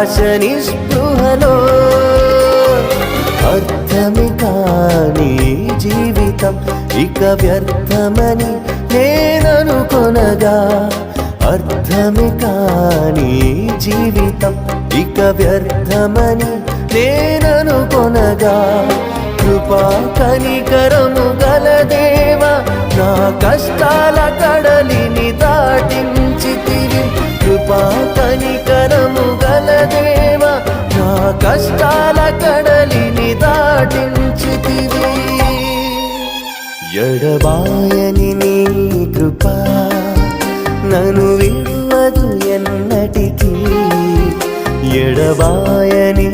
నిరాశ నిస్పృహలో అర్థమే కాని జీవితం ఇక వ్యర్థమని నేననుకొనగా అర్థమే కాని జీవితం ఇక వ్యర్థమని నేననుకొనగా కృపా కనికరము గల దేవా నా కష్టాల కడలిని దాటించితివి కృపా కనికరము గల దేవా నా కష్టాల కడలిని దాటించితివి ఎడబాయని నీ కృపా నన్ను విడువదు ఎన్నటికీ ఎడబాయని